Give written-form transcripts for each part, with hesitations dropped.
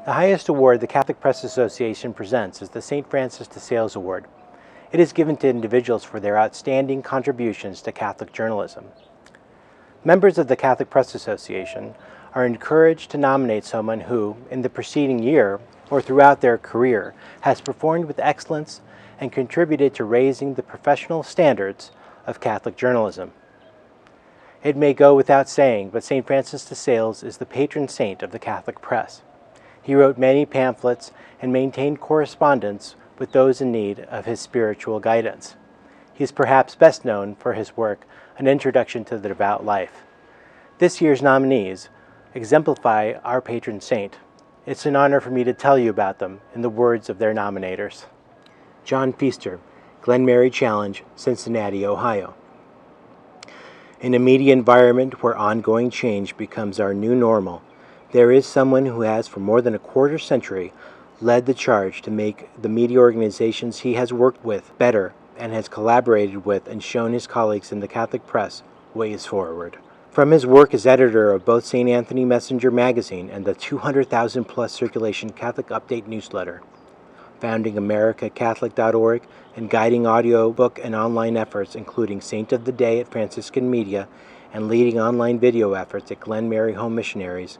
The highest award the Catholic Press Association presents is the St. Francis de Sales Award. It is given to individuals for their outstanding contributions to Catholic journalism. Members of the Catholic Press Association are encouraged to nominate someone who, in the preceding year or throughout their career, has performed with excellence and contributed to raising the professional standards of Catholic journalism. It may go without saying, but St. Francis de Sales is the patron saint of the Catholic press. He wrote many pamphlets and maintained correspondence with those in need of his spiritual guidance. He is perhaps best known for his work, An Introduction to the Devout Life. This year's nominees exemplify our patron saint. It's an honor for me to tell you about them in the words of their nominators. John Feister, Glenmary Challenge, Cincinnati, Ohio. In a media environment where ongoing change becomes our new normal, there is someone who has for more than a quarter century led the charge to make the media organizations he has worked with better and has collaborated with and shown his colleagues in the Catholic press ways forward. From his work as editor of both St. Anthony Messenger magazine and the 200,000 plus circulation Catholic Update newsletter, founding AmericaCatholic.org and guiding audiobook and online efforts including Saint of the Day at Franciscan Media and leading online video efforts at Glenmary Home Missionaries,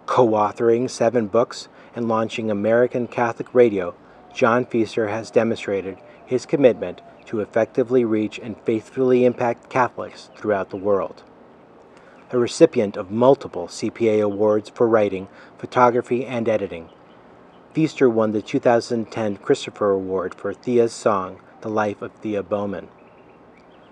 co-authoring 7 books and launching American Catholic Radio, John Feister has demonstrated his commitment to effectively reach and faithfully impact Catholics throughout the world. A recipient of multiple CPA awards for writing, photography, and editing, Feister won the 2010 Christopher Award for Thea's song, The Life of Thea Bowman.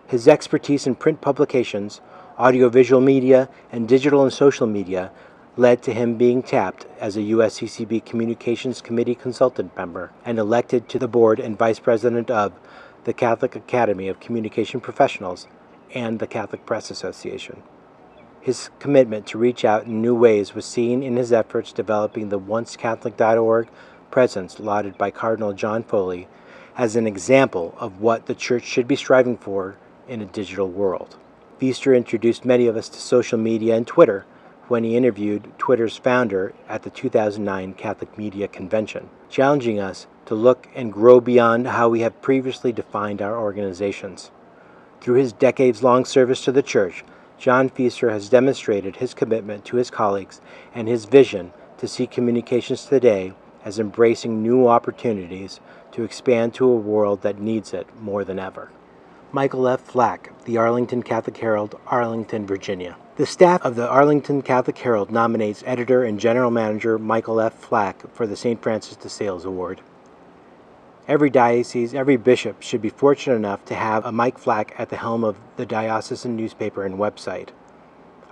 His expertise in print publications, audiovisual media, and digital and social media led to him being tapped as a USCCB Communications Committee consultant member and elected to the board and vice president of the Catholic Academy of Communication Professionals and the Catholic Press Association. His commitment to reach out in new ways was seen in his efforts developing the OnceCatholic.org presence lauded by Cardinal John Foley as an example of what the Church should be striving for in a digital world. Feister introduced many of us to social media and Twitter when he interviewed Twitter's founder at the 2009 Catholic Media Convention, challenging us to look and grow beyond how we have previously defined our organizations. Through his decades-long service to the Church, John Feister has demonstrated his commitment to his colleagues and his vision to see communications today as embracing new opportunities to expand to a world that needs it more than ever. Michael F. Flach, the Arlington Catholic Herald, Arlington, Virginia. The staff of the Arlington Catholic Herald nominates editor and general manager Michael F. Flach for the St. Francis de Sales Award. Every diocese, every bishop should be fortunate enough to have a Mike Flach at the helm of the diocesan newspaper and website.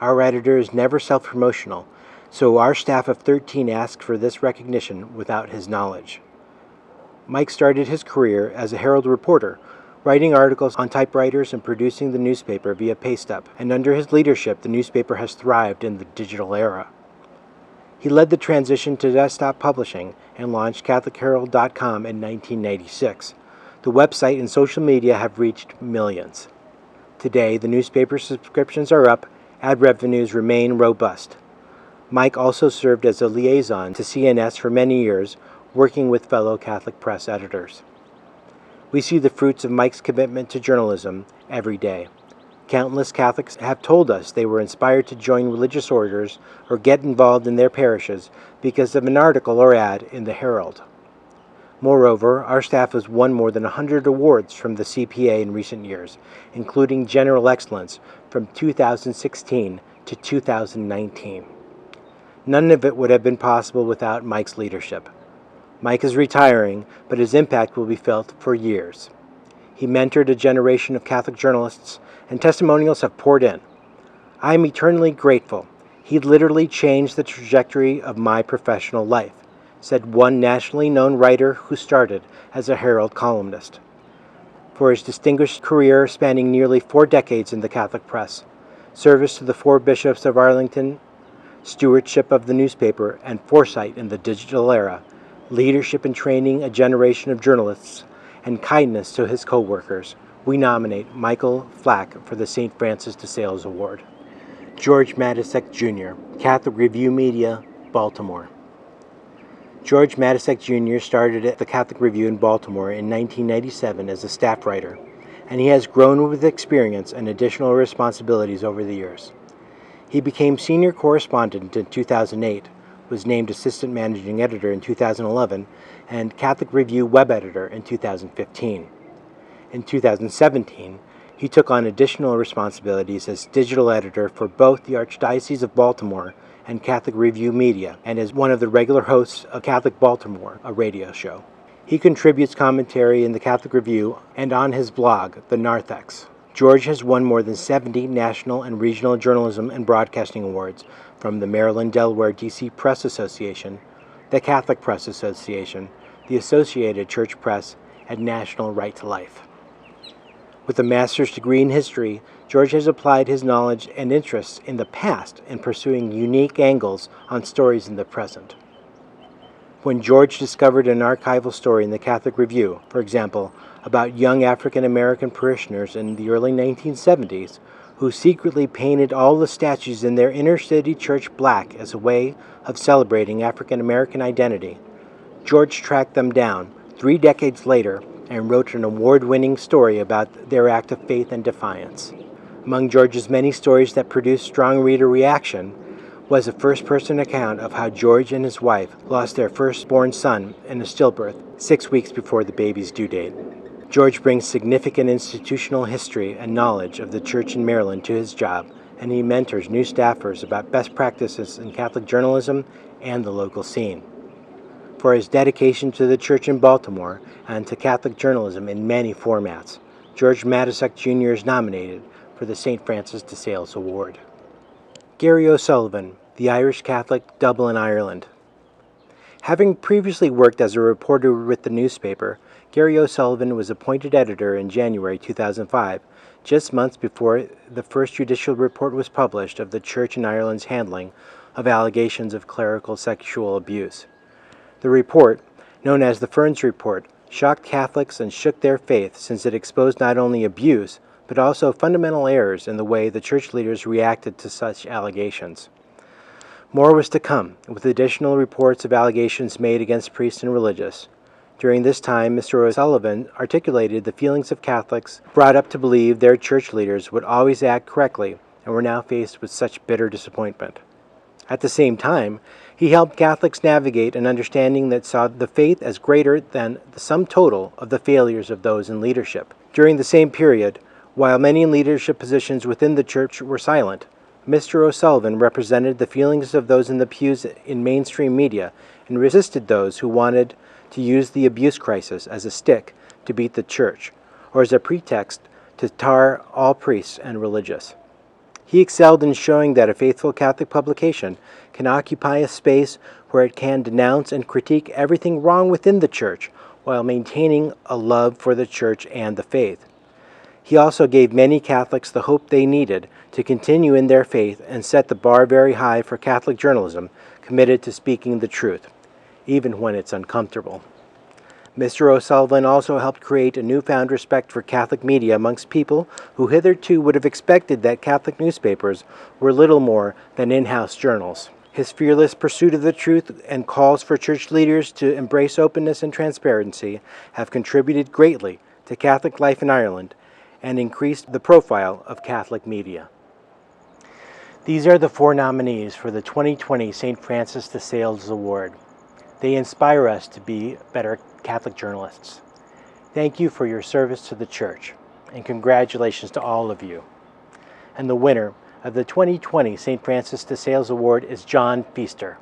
Our editor is never self-promotional, so our staff of 13 asked for this recognition without his knowledge. Mike started his career as a Herald reporter, writing articles on typewriters and producing the newspaper via paste-up, and under his leadership the newspaper has thrived in the digital era. He led the transition to desktop publishing and launched CatholicHerald.com in 1996. The website and social media have reached millions. Today, the newspaper subscriptions are up, ad revenues remain robust. Mike also served as a liaison to CNS for many years, working with fellow Catholic press editors. We see the fruits of Mike's commitment to journalism every day. Countless Catholics have told us they were inspired to join religious orders or get involved in their parishes because of an article or ad in the Herald. Moreover, our staff has won more than 100 awards from the CPA in recent years, including General Excellence from 2016 to 2019. None of it would have been possible without Mike's leadership. Mike is retiring, but his impact will be felt for years. He mentored a generation of Catholic journalists, and testimonials have poured in. I am eternally grateful. He literally changed the trajectory of my professional life, said one nationally known writer who started as a Herald columnist. For his distinguished career spanning nearly 4 decades in the Catholic press, service to the 4 bishops of Arlington, stewardship of the newspaper, and foresight in the digital era, leadership in training a generation of journalists, and kindness to his co-workers, we nominate Michael Flach for the St. Francis de Sales Award. George Matysek, Jr., Catholic Review Media, Baltimore. George Matysek Jr. started at the Catholic Review in Baltimore in 1997 as a staff writer, and he has grown with experience and additional responsibilities over the years. He became senior correspondent in 2008, was named assistant managing editor in 2011, and Catholic Review web editor in 2015. In 2017, he took on additional responsibilities as digital editor for both the Archdiocese of Baltimore and Catholic Review Media, and as one of the regular hosts of Catholic Baltimore, a radio show. He contributes commentary in the Catholic Review and on his blog, The Narthex. George has won more than 70 national and regional journalism and broadcasting awards from the Maryland, Delaware, D.C. Press Association, the Catholic Press Association, the Associated Church Press, and National Right to Life. With a master's degree in history, George has applied his knowledge and interests in the past in pursuing unique angles on stories in the present. When George discovered an archival story in the Catholic Review, for example, about young African American parishioners in the early 1970s who secretly painted all the statues in their inner city church black as a way of celebrating African American identity, George tracked them down 3 decades later and wrote an award-winning story about their act of faith and defiance. Among George's many stories that produced strong reader reaction was a first-person account of how George and his wife lost their firstborn son in a stillbirth 6 weeks before the baby's due date. George brings significant institutional history and knowledge of the church in Maryland to his job, and he mentors new staffers about best practices in Catholic journalism and the local scene. For his dedication to the church in Baltimore and to Catholic journalism in many formats, George Matysek Jr. is nominated for the St. Francis de Sales Award. Garry O'Sullivan, the Irish Catholic, Dublin, Ireland. Having previously worked as a reporter with the newspaper, Garry O'Sullivan was appointed editor in January 2005, just months before the first judicial report was published of the Church in Ireland's handling of allegations of clerical sexual abuse. The report, known as the Ferns Report, shocked Catholics and shook their faith since it exposed not only abuse, but also fundamental errors in the way the church leaders reacted to such allegations. More was to come, with additional reports of allegations made against priests and religious. During this time, Mr. O'Sullivan articulated the feelings of Catholics brought up to believe their church leaders would always act correctly and were now faced with such bitter disappointment. At the same time, he helped Catholics navigate an understanding that saw the faith as greater than the sum total of the failures of those in leadership. During the same period, while many leadership positions within the church were silent, Mr. O'Sullivan represented the feelings of those in the pews in mainstream media and resisted those who wanted to use the abuse crisis as a stick to beat the church, or as a pretext to tar all priests and religious. He excelled in showing that a faithful Catholic publication can occupy a space where it can denounce and critique everything wrong within the church while maintaining a love for the church and the faith. He also gave many Catholics the hope they needed to continue in their faith and set the bar very high for Catholic journalism committed to speaking the truth, even when it's uncomfortable. Mr. O'Sullivan also helped create a newfound respect for Catholic media amongst people who hitherto would have expected that Catholic newspapers were little more than in-house journals. His fearless pursuit of the truth and calls for church leaders to embrace openness and transparency have contributed greatly to Catholic life in Ireland and increased the profile of Catholic media. These are the 4 nominees for the 2020 St. Francis de Sales Award. They inspire us to be better Catholic journalists. Thank you for your service to the Church, and congratulations to all of you. And the winner of the 2020 St. Francis de Sales Award is John Feister.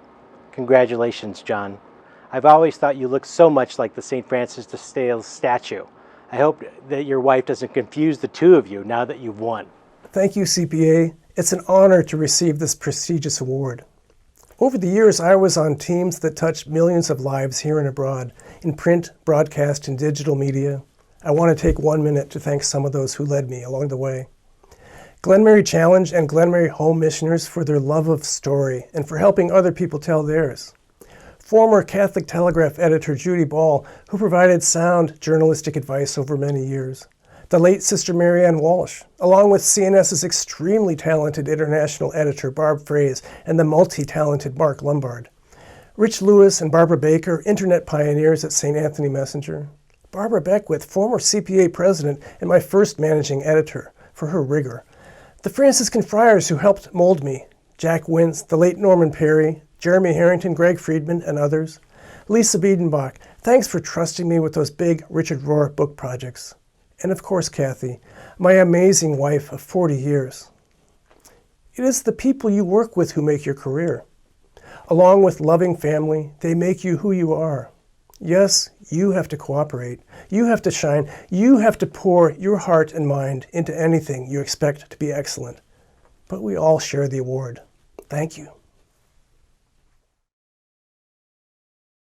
Congratulations, John. I've always thought you looked so much like the St. Francis de Sales statue. I hope that your wife doesn't confuse the two of you now that you've won. Thank you, CPA. It's an honor to receive this prestigious award. Over the years, I was on teams that touched millions of lives here and abroad, in print, broadcast, and digital media. I want to take 1 minute to thank some of those who led me along the way. Glenmary Challenge and Glenmary Home Missioners for their love of story and for helping other people tell theirs. Former Catholic Telegraph editor Judy Ball, who provided sound journalistic advice over many years. The late Sister Marianne Walsh, along with CNS's extremely talented international editor Barb Fraze and the multi-talented Mark Lombard. Rich Lewis and Barbara Baker, internet pioneers at St. Anthony Messenger. Barbara Beckwith, former CPA president and my first managing editor, for her rigor. The Franciscan friars who helped mold me, Jack Wintz, the late Norman Perry, Jeremy Harrington, Greg Friedman, and others. Lisa Biedenbach, thanks for trusting me with those big Richard Rohr book projects. And of course, Kathy, my amazing wife of 40 years. It is the people you work with who make your career. Along with loving family, they make you who you are. Yes, you have to cooperate. You have to shine. You have to pour your heart and mind into anything you expect to be excellent. But we all share the award. Thank you.